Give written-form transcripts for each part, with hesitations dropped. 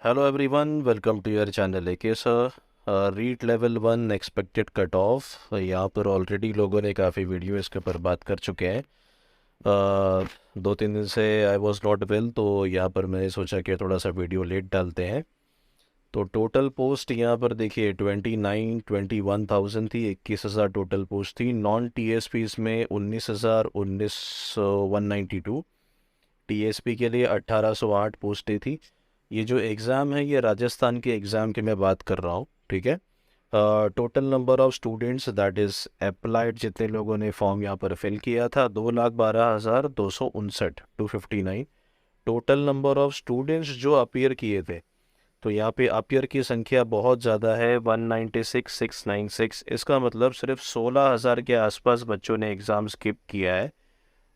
Hello everyone, welcome to your channel AK sir. REET level 1 expected cut off. यहाँ पर already लोगों ने काफ़ी वीडियो इसके ऊपर बात कर चुके हैं। 2-3 दिन से आई वॉज नॉट वेल, तो यहाँ पर मैंने सोचा कि थोड़ा सा वीडियो लेट डालते हैं। तो टोटल पोस्ट यहाँ पर देखिए 21,000 थी, 21,000 टोटल पोस्ट थी। नॉन टीएसपी में 19,192। टीएसपी के लिए 1,808 पोस्टें थी। ये जो एग्ज़ाम है ये राजस्थान के एग्ज़ाम की मैं बात कर रहा हूँ, ठीक है। Total number of students that is applied, जितने लोगों ने फॉर्म यहाँ पर फिल किया था 2,12,259 259। टोटल नंबर ऑफ़ स्टूडेंट्स जो अपीयर किए थे, तो यहाँ पे अपीयर की संख्या बहुत ज़्यादा है, 196,696। इसका मतलब सिर्फ 16,000 के आसपास बच्चों ने एग्ज़ाम स्किप किया है।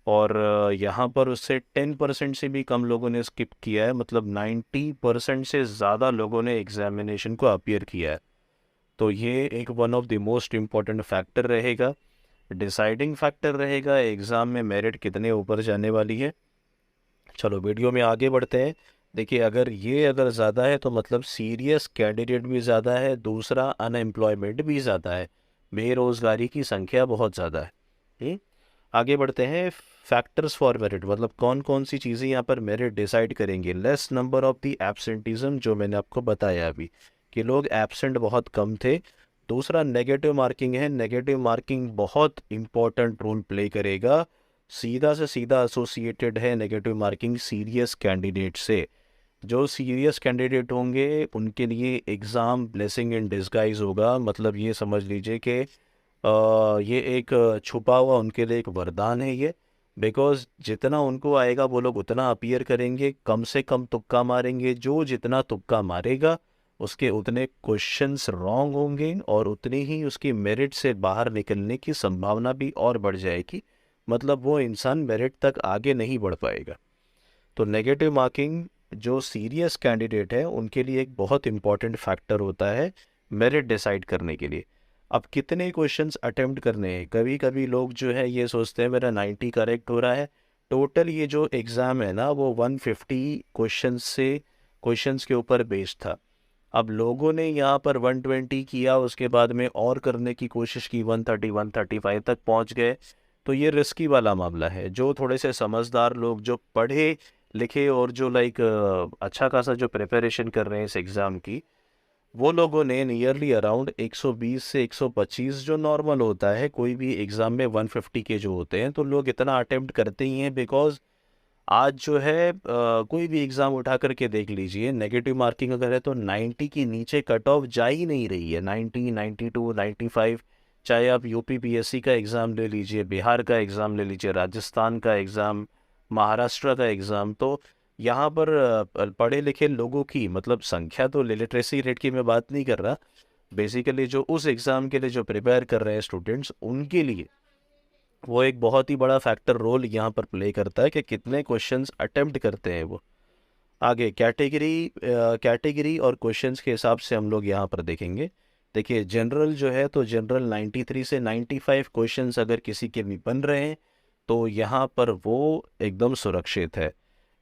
और यहाँ पर उससे 10% से भी कम लोगों ने स्किप किया है, मतलब 90% से ज़्यादा लोगों ने एग्जामिनेशन को अपीयर किया है। तो ये एक one of the most important factor रहेगा, डिसाइडिंग फैक्टर रहेगा एग्ज़ाम में मेरिट कितने ऊपर जाने वाली है। चलो वीडियो में आगे बढ़ते हैं। देखिए, अगर ज़्यादा है तो मतलब सीरियस कैंडिडेट भी ज़्यादा है, दूसरा अनएम्प्लॉयमेंट भी ज़्यादा है, बेरोज़गारी की संख्या बहुत ज़्यादा है। आगे बढ़ते हैं। फैक्टर्स फॉर मेरिट मतलब कौन कौन सी चीज़ें यहाँ पर मेरिट डिसाइड करेंगे। Less number of the absenteeism, जो मैंने आपको बताया अभी कि लोग एब्सेंट बहुत कम थे। दूसरा नेगेटिव मार्किंग है। नेगेटिव मार्किंग बहुत इंपॉर्टेंट रोल प्ले करेगा, सीधा से सीधा एसोसिएटेड है नेगेटिव मार्किंग सीरियस कैंडिडेट से। जो सीरियस कैंडिडेट होंगे उनके लिए एग्ज़ाम ब्लेसिंग इन डिस्गाइज होगा। मतलब ये समझ लीजिए कि ये एक छुपा हुआ उनके लिए एक वरदान है ये। बिकॉज जितना उनको आएगा वो लोग उतना अपीयर करेंगे, कम से कम तुक्का मारेंगे। जो जितना तुक्का मारेगा उसके उतने क्वेश्चंस रॉन्ग होंगे और उतनी ही उसकी मेरिट से बाहर निकलने की संभावना भी और बढ़ जाएगी। मतलब वो इंसान मेरिट तक आगे नहीं बढ़ पाएगा। तो नेगेटिव मार्किंग जो सीरियस कैंडिडेट है उनके लिए एक बहुत इंपॉर्टेंट फैक्टर होता है मेरिट डिसाइड करने के लिए। अब कितने क्वेश्चंस अटेम्प्ट करने हैं, कभी कभी लोग जो है ये सोचते हैं मेरा 90 करेक्ट हो रहा है। टोटल ये जो एग्ज़ाम है ना वो 150 क्वेश्चंस के ऊपर बेस्ड था। अब लोगों ने यहाँ पर 120 किया, उसके बाद में और करने की कोशिश की, 130 135 तक पहुँच गए। तो ये रिस्की वाला मामला है। जो थोड़े से समझदार लोग जो पढ़े लिखे और जो अच्छा खासा जो प्रिपरेशन कर रहे हैं इस एग्ज़ाम की, वो लोगों ने नियरली अराउंड 120 से 125, जो नॉर्मल होता है कोई भी एग्ज़ाम में 150 के जो होते हैं, तो लोग इतना अटेम्प्ट करते ही हैं। बिकॉज आज जो है कोई भी एग्ज़ाम उठा करके देख लीजिए, नेगेटिव मार्किंग अगर है तो 90 के नीचे कट ऑफ जा ही नहीं रही है। 90, 92, 95, चाहे आप यूपी पीएससी का एग्ज़ाम ले लीजिए, बिहार का एग्ज़ाम ले लीजिए, राजस्थान का एग्ज़ाम, महाराष्ट्र का एग्ज़ाम। तो यहाँ पर पढ़े लिखे लोगों की मतलब संख्या, तो लिटरेसी रेट की मैं बात नहीं कर रहा, बेसिकली जो उस एग्ज़ाम के लिए जो प्रिपेयर कर रहे हैं स्टूडेंट्स, उनके लिए वो एक बहुत ही बड़ा फैक्टर रोल यहाँ पर प्ले करता है कि कितने क्वेश्चंस अटेम्प्ट करते हैं वो। आगे कैटेगरी और क्वेश्चंस के हिसाब से हम लोग यहाँ पर देखेंगे। देखिए, जनरल जो है तो जनरल 93 से 95 क्वेश्चंस अगर किसी के भी बन रहे हैं तो यहाँ पर वो एकदम सुरक्षित है।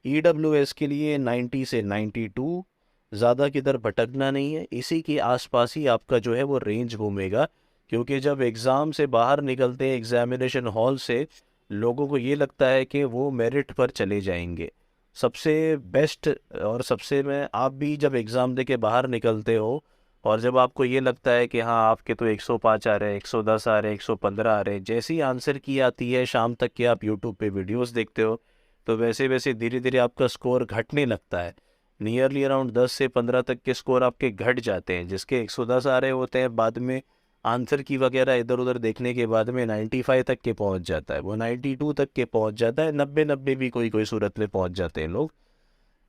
ईडब्ल्यूएस के लिए 90 से 92, ज़्यादा किधर भटकना नहीं है, इसी के आसपास ही आपका जो है वो रेंज घूमेगा। क्योंकि जब एग्ज़ाम से बाहर निकलते हैं एग्ज़ामिनेशन हॉल से, लोगों को ये लगता है कि वो मेरिट पर चले जाएंगे। सबसे बेस्ट और सबसे में आप भी जब एग्ज़ाम दे के बाहर निकलते हो और जब आपको ये लगता है कि हाँ आपके तो 105 आ रहे हैं, 110 आ रहे हैं, 115 आ रहे हैं, जैसे ही आंसर की आती है शाम तक के आप यूट्यूब पे वीडियोस देखते हो, तो वैसे वैसे धीरे धीरे आपका स्कोर घटने लगता है। नियरली अराउंड 10 से 15 तक के स्कोर आपके घट जाते हैं। जिसके 110 आ रहे होते हैं, बाद में आंसर की वगैरह इधर उधर देखने के बाद में 95 तक के पहुंच जाता है, वो 92 तक के पहुंच जाता है, 90 90 भी कोई कोई सूरत में पहुंच जाते हैं लोग।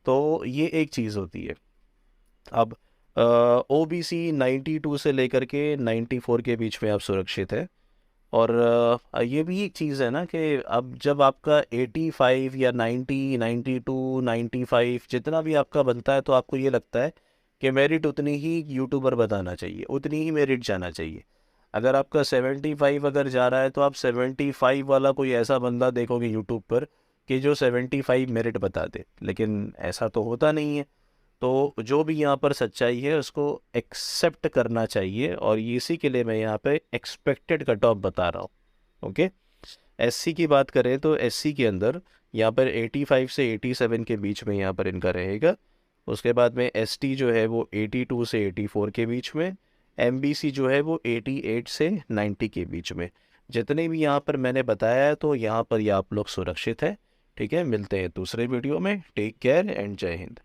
तो ये एक चीज़ होती है। अब ओबीसी 92 से लेकर के 94 के बीच में आप सुरक्षित है। और ये भी एक चीज़ है ना कि अब जब आपका 85 या 90, 92, 95 जितना भी आपका बनता है, तो आपको ये लगता है कि मेरिट उतनी ही यूट्यूबर बताना चाहिए, उतनी ही मेरिट जाना चाहिए। अगर आपका 75 अगर जा रहा है तो आप 75 वाला कोई ऐसा बंदा देखोगे यूट्यूब पर कि जो 75 मेरिट बता दे, लेकिन ऐसा तो होता नहीं है। तो जो भी यहाँ पर सच्चाई है उसको एक्सेप्ट करना चाहिए, और इसी के लिए मैं यहाँ पे एक्सपेक्टेड कट ऑफ बता रहा हूँ। ओके। एससी की बात करें तो एससी के अंदर यहाँ पर 85 से 87 के बीच में यहाँ पर इनका रहेगा। उसके बाद में एसटी जो है वो 82 से 84 के बीच में, एमबीसी जो है वो 88 से 90 के बीच में। जितने भी यहाँ पर मैंने बताया है तो यहाँ पर ये आप लोग सुरक्षित हैं। ठीक है, मिलते हैं दूसरे वीडियो में। टेक केयर एंड जय हिंद।